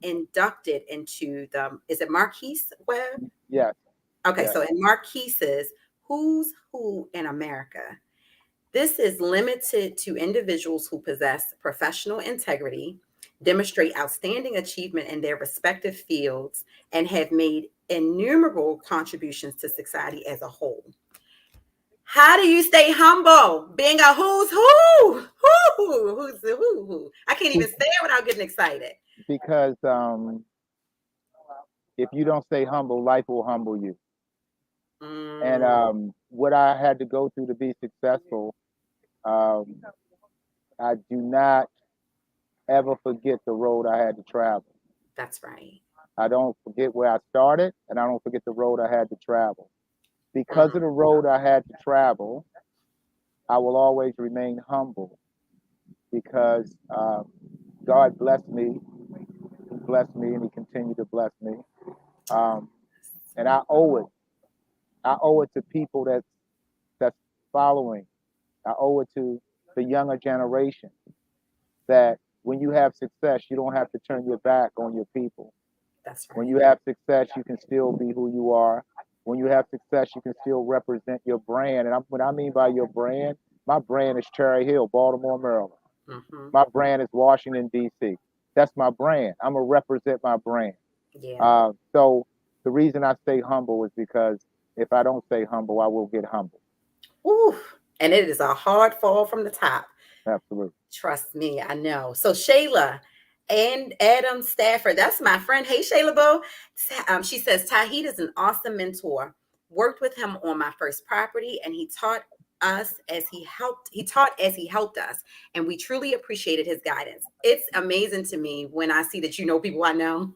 inducted into is it Marquise Web? Yes, Okay, yes. so in Marquise's Who's Who in America, this is limited to individuals who possess professional integrity, demonstrate outstanding achievement in their respective fields, and have made innumerable contributions to society as a whole. How do you stay humble? Being a who's who? Who's the who? I can't Be- even say it without getting excited. because if you don't stay humble, life will humble you. And Mm, what I had to go through to be successful, um, I do not ever forget the road I had to travel. that's right. I don't forget where I started, and I don't forget the road I had to travel. Because Mm, of the road I had to travel, I will always remain humble because God blessed me. He blessed me, and He continued to bless me. Um, and I owe it. I owe it to people that's following. I owe it to the younger generation that when you have success, you don't have to turn your back on your people. that's When right. you have success, you can still be who you are. When you have success, you can still represent your brand. And what I mean by your brand, my brand is Cherry Hill, Baltimore, Maryland. Hmm. My brand is Washington, D.C. That's my brand. I'm going to represent my brand. Yeah. So the reason I stay humble is because if I don't stay humble, I will get humble. Ooh, and it is a hard fall from the top. Absolutely. Trust me, I know. So Shayla and Adam Stafford, that's my friend. Hey, Shayla Bo. She says Tauheed is an awesome mentor. Worked with him on my first property, and he taught us as he helped. He taught as he helped us, and we truly appreciated his guidance. It's amazing to me when I see that you know people I know.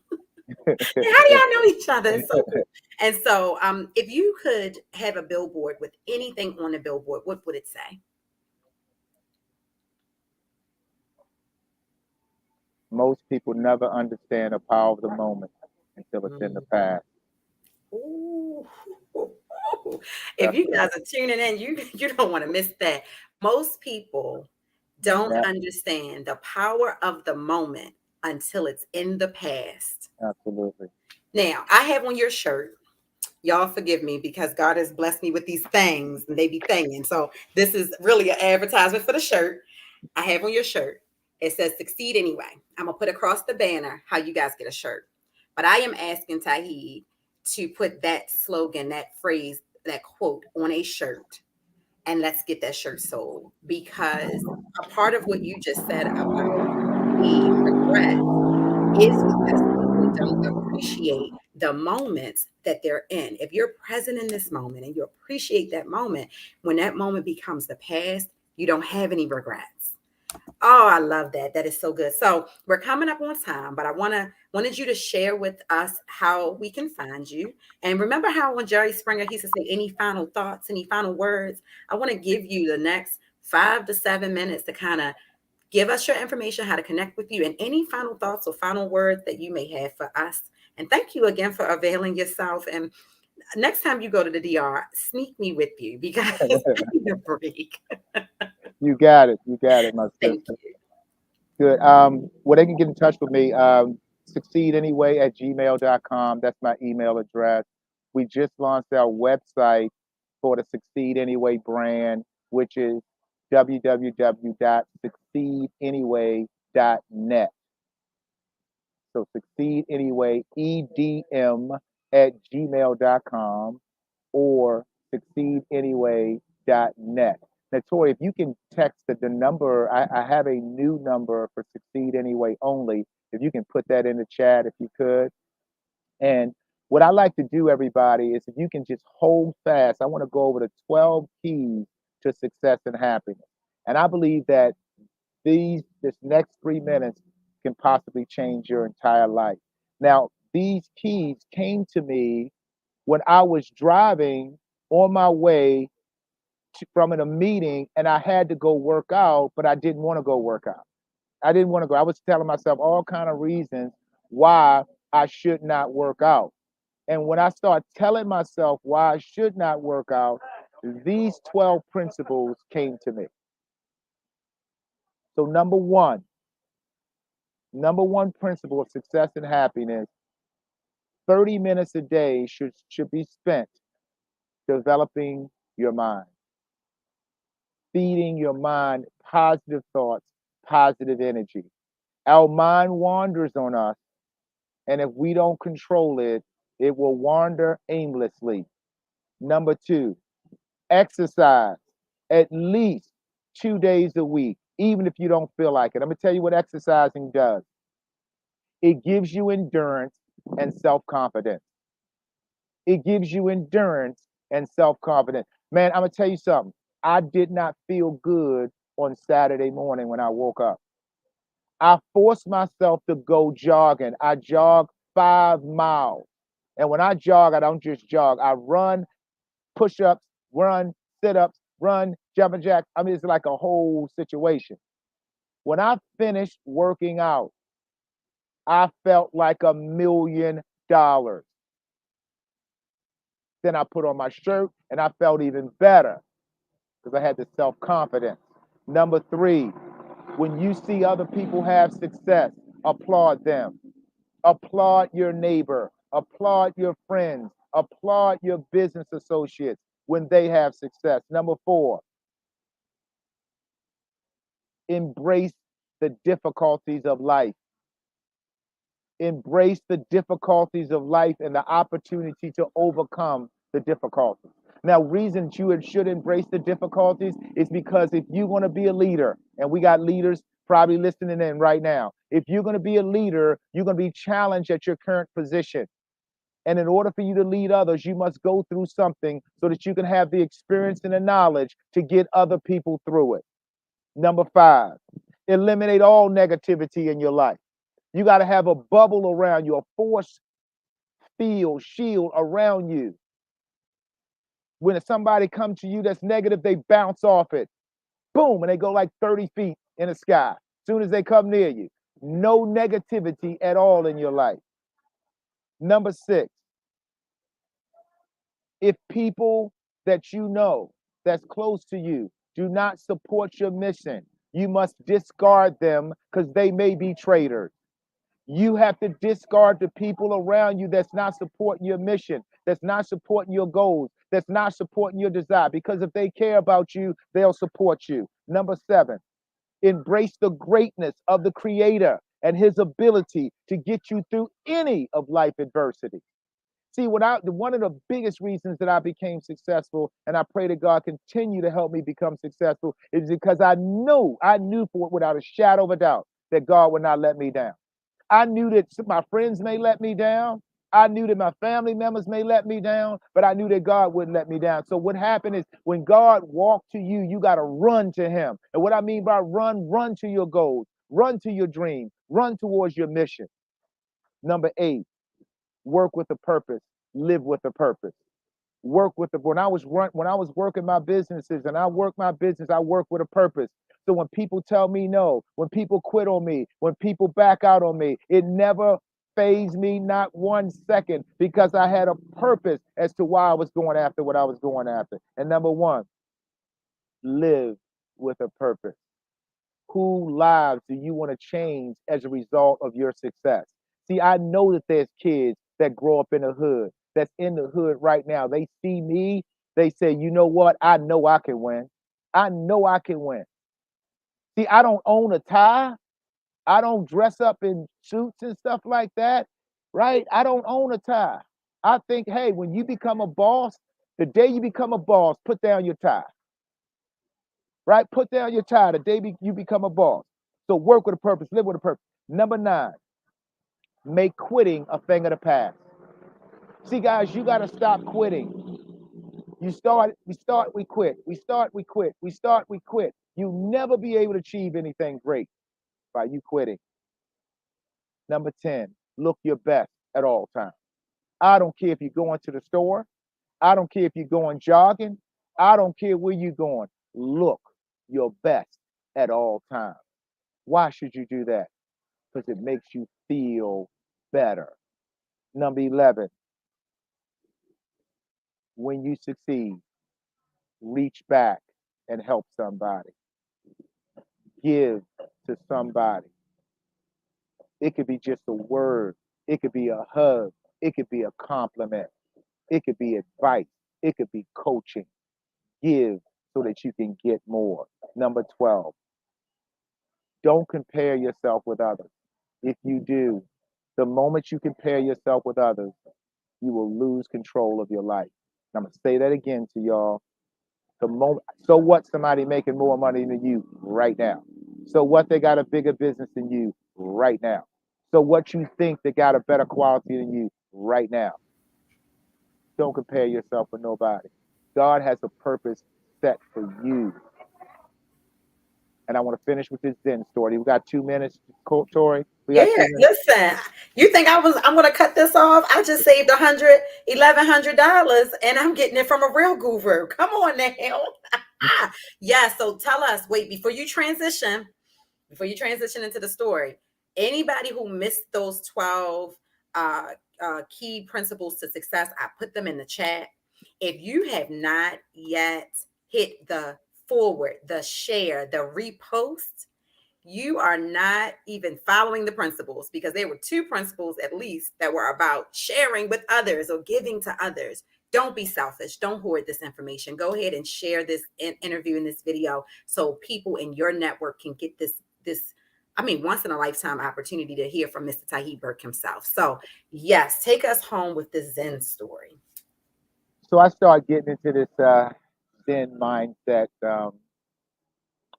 How do y'all know each other? It's so cool. And so, if you could have a billboard with anything on the billboard, what would it say? Most people never understand the power of the moment until it's in the Mm. past. Ooh. If That's you it. guys are tuning in, you don't want to miss that. Most people don't Yeah, understand the power of the moment until it's in the past. absolutely. Now, I have on your shirt. Y'all forgive me because God has blessed me with these things and they be thinging. So this is really an advertisement for the shirt. I have on your shirt. It says succeed anyway. I'm gonna put across the banner how you guys get a shirt. But I am asking Tauheed to put that slogan, that phrase, that quote on a shirt, and let's get that shirt sold. Because a part of what you just said about the regret is because people don't appreciate the moments that they're in. If you're present in this moment and you appreciate that moment, when that moment becomes the past, you don't have any regrets. Oh, I love that. That is so good. So we're coming up on time, but I wanted you to share with us how we can find you. And remember how when Jerry Springer he used to say, "Any final thoughts, any final words?" I want to give you the next 5 to 7 minutes to kind of give us your information, how to connect with you, and any final thoughts or final words that you may have for us. And thank you again for availing yourself. And next time you go to the DR, sneak me with you because I need a break. You got it. You got it, my Thank sister. you. Good. Well, they can get in touch with me. Succeedanyway at gmail.com. That's my email address. We just launched our website for the Succeed Anyway brand, which is www.succeedanyway.net. So succeed anyway, EDM at gmail.com or succeedanyway.net. Now, Tori, if you can text the number, I have a new number for Succeed Anyway only. If you can put that in the chat, if you could. And what I like to do, everybody, is if you can just hold fast, I want to go over the 12 keys to success and happiness. And I believe that this next 3 minutes can possibly change your entire life. Now, these keys came to me when I was driving on my way from a meeting and I had to go work out, but I didn't want to go work out. I didn't want to go. I was telling myself all kind of reasons why I should not work out. And when I start telling myself why I should not work out, these 12 principles came to me. So number one principle of success and happiness, 30 minutes a day should be spent developing your mind, feeding your mind positive thoughts, positive energy. Our mind wanders on us, and if we don't control it, it will wander aimlessly. Number two, exercise at least 2 days a week, even if you don't feel like it. I'm gonna tell you what exercising does. It gives you endurance and self-confidence. It gives you endurance and self-confidence. Man, I'm gonna tell you something. I did not feel good on Saturday morning when I woke up. I forced myself to go jogging. I jog 5 miles. And when I jog, I don't just jog. I run, push-ups, run, sit-ups, run, jumping jacks. I mean, it's like a whole situation. When I finished working out, I felt like $1 million. Then I put on my shirt and I felt even better because I had the self confidence. Number three, when you see other people have success, applaud them. Applaud your neighbor, applaud your friends, applaud your business associates when they have success. Number four, embrace the difficulties of life. Embrace the difficulties of life and the opportunity to overcome the difficulties. Now, reasons you should embrace the difficulties is because if you want to be a leader, and we got leaders probably listening in right now, if you're going to be a leader, you're going to be challenged at your current position. And in order for you to lead others, you must go through something so that you can have the experience and the knowledge to get other people through it. Number five, eliminate all negativity in your life. You got to have a bubble around you, a force field, shield around you. When somebody comes to you that's negative, they bounce off it. Boom, and they go like 30 feet in the sky. As soon as they come near you, no negativity at all in your life. Number six, if people that you know that's close to you do not support your mission, you must discard them because they may be traitors. You have to discard the people around you that's not supporting your mission, that's not supporting your goals, that's not supporting your desire. Because if they care about you, they'll support you. Number seven, embrace the greatness of the Creator and His ability to get you through any of life adversity. See, one of the biggest reasons that I became successful, and I pray that God continue to help me become successful, is because I knew for without a shadow of a doubt that God would not let me down. I knew that my friends may let me down. I knew that my family members may let me down, but I knew that God wouldn't let me down. So what happened is when God walked to you, you got to run to him. And what I mean by run to your goals, run to your dream, run towards your mission. Number eight, work with a purpose, live with a purpose. Work with the when I was working my businesses and I work my business, I work with a purpose. So when people tell me no, when people quit on me, when people back out on me, it never phased me not 1 second because I had a purpose as to why I was going after what I was going after. And number one, live with a purpose. Whose lives do you want to change as a result of your success? See, I know that there's kids that grow up in the hood, that's in the hood right now. They see me, they say, you know what? I know I can win. I know I can win. See, I don't own a tie. I don't dress up in suits and stuff like that, right? I don't own a tie. I think, hey, when you become a boss, the day you become a boss, put down your tie, right? Put down your tie the day you become a boss. So work with a purpose, live with a purpose. Number 9, make quitting a thing of the past. See, guys, you got to stop quitting. We start, we quit. We start, we quit. We start, we quit. You never be able to achieve anything great by you quitting. Number 10, look your best at all times. I don't care if you're going to the store. I don't care if you're going jogging. I don't care where you're going. Look your best at all times. Why should you do that? Because it makes you feel better. Number 11, when you succeed, reach back and help somebody. Give to somebody. It could be just a word. It could be a hug. It could be a compliment. It could be advice. It could be coaching. Give so that you can get more. Number 12, don't compare yourself with others. If you do, the moment you compare yourself with others, you will lose control of your life. I'm going to say that again to y'all. The moment, so what, somebody making more money than you right now? So what, they got a bigger business than you right now? So what, you think they got a better quality than you right now? Don't compare yourself with nobody. God has a purpose set for you. And I want to finish with this Zen story. We got 2 minutes, Tori. We Yeah, got 2 minutes. listen. You think I'm gonna cut this off? I just saved $1,100 and I'm getting it from a real guru. Come on now. Yeah, so tell us, wait, before you transition into the story, anybody who missed those 12 uh, key principles to success, I put them in the chat. If you have not yet hit the forward, the share, the repost, you are not even following the principles, because there were 2 principles at least that were about sharing with others or giving to others. Don't be selfish. Don't hoard this information. Go ahead and share this interview in this video so people in your network can get this I mean, once in a lifetime opportunity to hear from Mr. Tauheed Burke himself. So, yes, take us home with the Zen story. So I started getting into this Zen mindset. And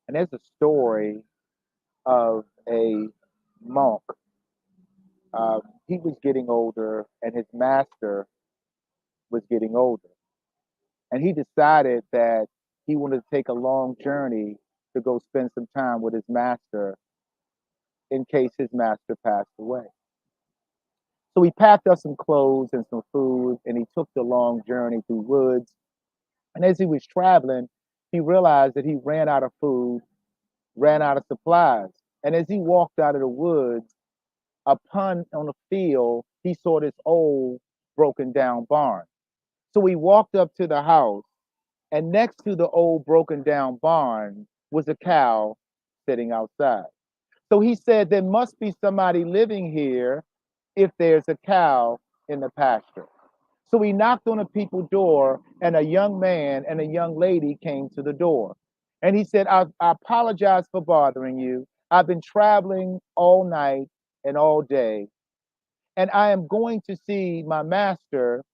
there's a story of a monk. He was getting older, and his master was getting older. And he decided that he wanted to take a long journey to go spend some time with his master in case his master passed away. So he packed up some clothes and some food, and he took the long journey through woods. And as he was traveling, he realized that he ran out of food, ran out of supplies. And as he walked out of the woods, upon on a field, he saw this old broken down barn. So he walked up to the house, and next to the old broken down barn was a cow sitting outside. So he said, there must be somebody living here if there's a cow in the pasture. So he knocked on a people's door, and a young man and a young lady came to the door. And he said, I apologize for bothering you. I've been traveling all night and all day, and I am going to see my master,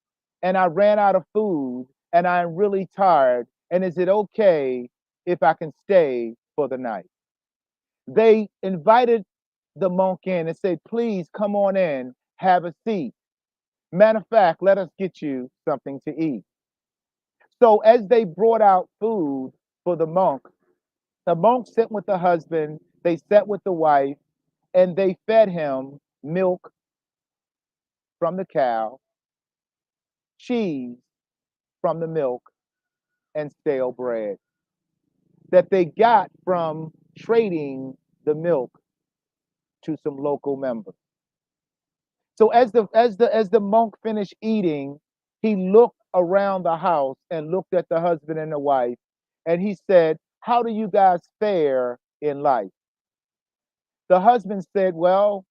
and I ran out of food, and I'm really tired. And is it okay if I can stay for the night? They invited the monk in and said, please come on in, have a seat. Matter of fact, let us get you something to eat. So as they brought out food for the monk sat with the husband, they sat with the wife, and they fed him milk from the cow, cheese from the milk, and stale bread that they got from trading the milk to some local members. So as the monk finished eating, he looked around the house and looked at the husband and the wife, and he said, how do you guys fare in life? The husband said, well,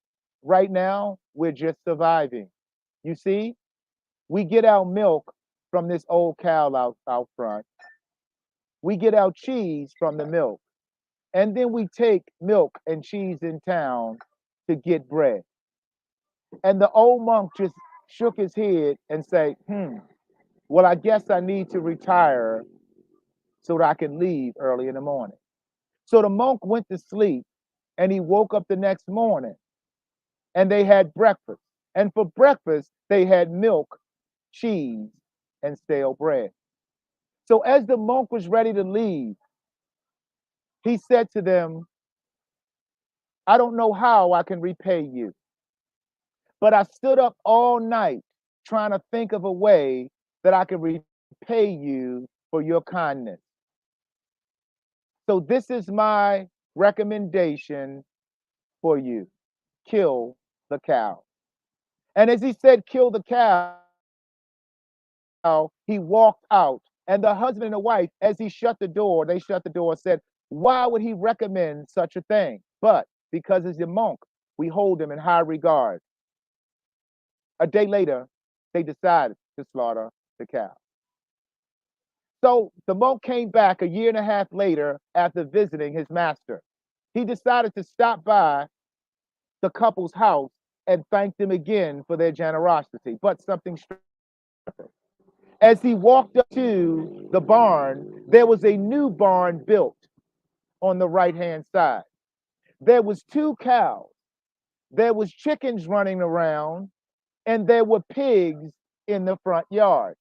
right now we're just surviving. You see, we get our milk from this old cow out front. We get our cheese from the milk. And then we take milk and cheese in town to get bread. And the old monk just shook his head and said, well, I guess I need to retire so that I can leave early in the morning. So the monk went to sleep and he woke up the next morning and they had breakfast. And for breakfast, they had milk, cheese, and stale bread. So as the monk was ready to leave, he said to them, I don't know how I can repay you, but I stood up all night trying to think of a way that I can repay you for your kindness. So this is my recommendation for you. Kill the cow. And as he said, kill the cow, he walked out. And the husband and the wife, as he shut the door, they shut the door and said, why would he recommend such a thing? But because he's a monk, we hold him in high regard. A day later, they decided to slaughter the cow. So the monk came back a year and a half later after visiting his master. He decided to stop by the couple's house and thank them again for their generosity. But something struck him. As he walked up to the barn, there was a new barn built on the right hand side. There was two cows, there was chickens running around, and there were pigs in the front yard.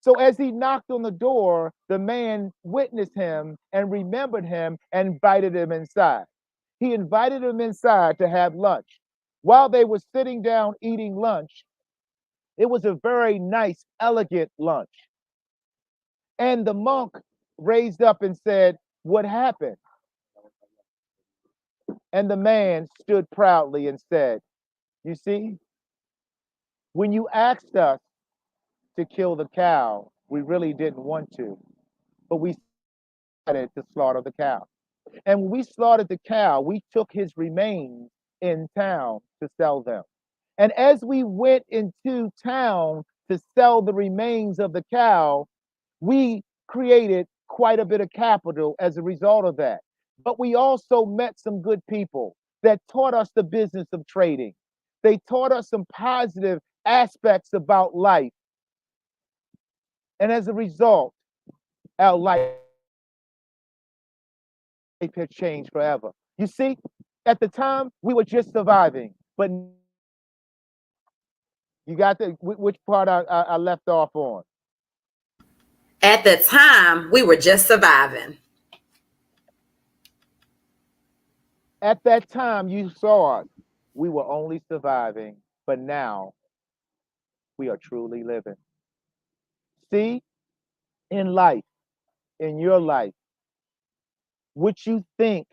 So as he knocked on the door, the man witnessed him and remembered him and invited him inside. He invited him inside to have lunch. While they were sitting down eating lunch, it was a very nice, elegant lunch. And the monk raised up and said, what happened? And the man stood proudly and said, you see, when you asked us to kill the cow, we really didn't want to, but we decided to slaughter the cow. And when we slaughtered the cow, we took his remains in town to sell them. And as we went into town to sell the remains of the cow, we created quite a bit of capital as a result of that. But we also met some good people that taught us the business of trading. They taught us some positive aspects about life. And as a result, our life has changed forever. You see, at the time, we were just surviving. But you got the which part I left off on? At the time, we were just surviving. At that time, you saw us. We were only surviving, but now we are truly living. See, in life, in your life, what you think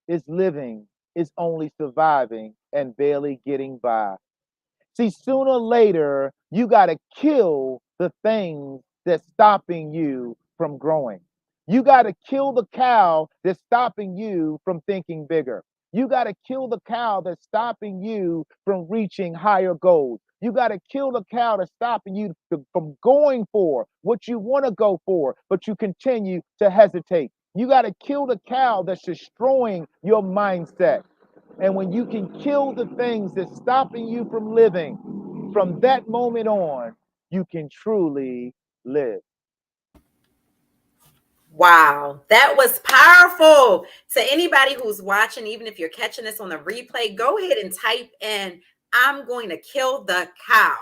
is living is only surviving and barely getting by. See, sooner or later, you got to kill the things that's stopping you from growing. You got to kill the cow that's stopping you from thinking bigger. You got to kill the cow that's stopping you from reaching higher goals. You got to kill the cow that's stopping you from going for what you want to go for, but you continue to hesitate. You got to kill the cow that's destroying your mindset. And when you can kill the things that's stopping you from living, from that moment on, you can truly live. Wow, that was powerful. To anybody who's watching, even if you're catching this on the replay, go ahead and type in, I'm going to kill the cow.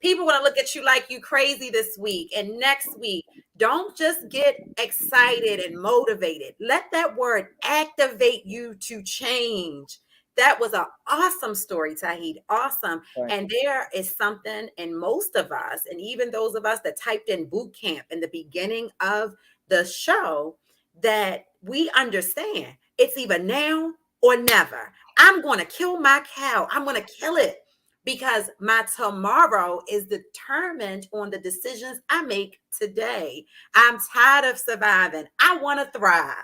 People want to look at you like you crazy this week and next week. Don't just get excited and motivated. Let that word activate you to change. That was an awesome story, Tauheed. Awesome. Thank And you. there is something in most of us, and even those of us that typed in boot camp in the beginning of the show, that we understand it's either now or never. I'm going to kill my cow. I'm going to kill it because my tomorrow is determined on the decisions I make today. I'm tired of surviving. I want to thrive.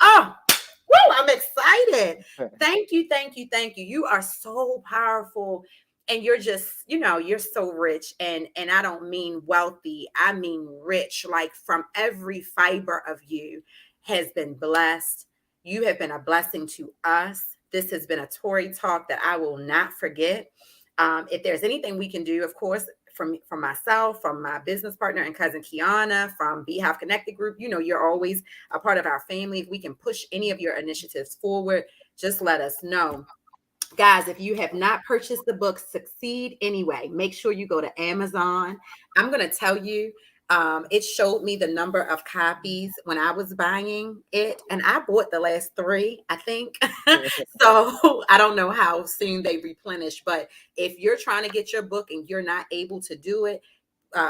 Oh, woo, I'm excited. Thank you, thank you, thank you. You are so powerful, and you're just, you're so rich, and I don't mean wealthy. I mean rich, like from every fiber of you has been blessed. You have been a blessing to us. This has been a Tori talk that I will not forget. If there's anything we can do, of course, from myself, from my business partner and cousin Kiana, from Beehive Connected Group, you're always a part of our family. If we can push any of your initiatives forward, just let us know. Guys, if you have not purchased the book Succeed Anyway, make sure you go to Amazon. I'm going to tell you, it showed me the number of copies when I was buying it, and I bought the last three, I think. So I don't know how soon they replenish, but if you're trying to get your book and you're not able to do it,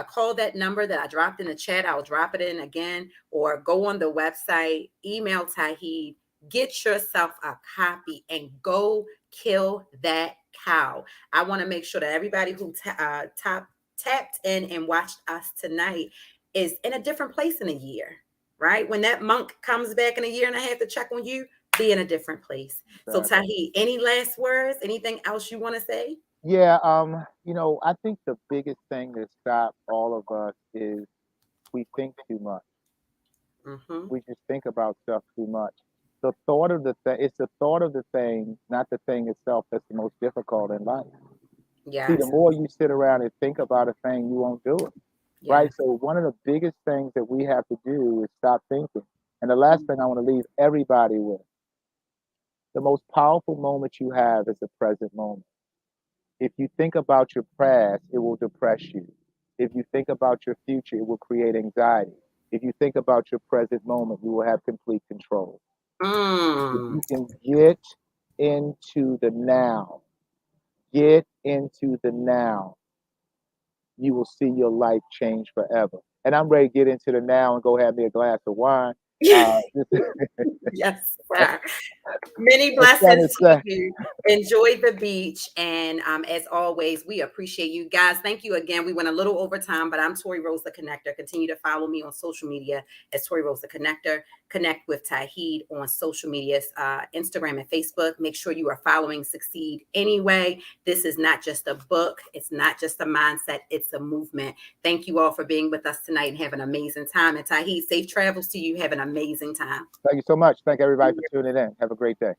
call that number that I dropped in the chat. I'll drop it in again, or go on the website, email Tauheed, get yourself a copy and go kill that cow. I want to make sure that everybody who tapped in and watched us tonight is in a different place in a year, right? When that monk comes back in a year and a half to check on you, be in a different place. So, Exactly. Tauheed, any last words? Anything else you want to say? Yeah, I think the biggest thing that stop all of us is we think too much. Mm-hmm. We just think about stuff too much. The thought of the thing, it's the thought of the thing, not the thing itself, that's the most difficult in life. See, the Yes. more you sit around and think about a thing, you won't do it. Right? Yes. So one of the biggest things that we have to do is stop thinking. And the last thing I want to leave everybody with, the most powerful moment you have is the present moment. If you think about your past, it will depress you. If you think about your future, it will create anxiety. If you think about your present moment, you will have complete control. If Mm. you can get into the now, get into the now, you will see your life change forever. And I'm ready to get into the now and go have me a glass of wine. This Yes, sir. Many is trying blessings to to say, you. Enjoy the beach. And as always, we appreciate you guys. Thank you again. We went a little over time, but I'm Tori Rose the Connector. Continue to follow me on social media as Tori Rose the Connector. Connect with Tauheed on social media, Instagram and Facebook. Make sure you are following Succeed Anyway. This is not just a book. It's not just a mindset. It's a movement. Thank you all for being with us tonight and have an amazing time. And Tauheed, safe travels to you. Have an amazing time. thank you so much. Thank everybody for tuning in. Have a great day.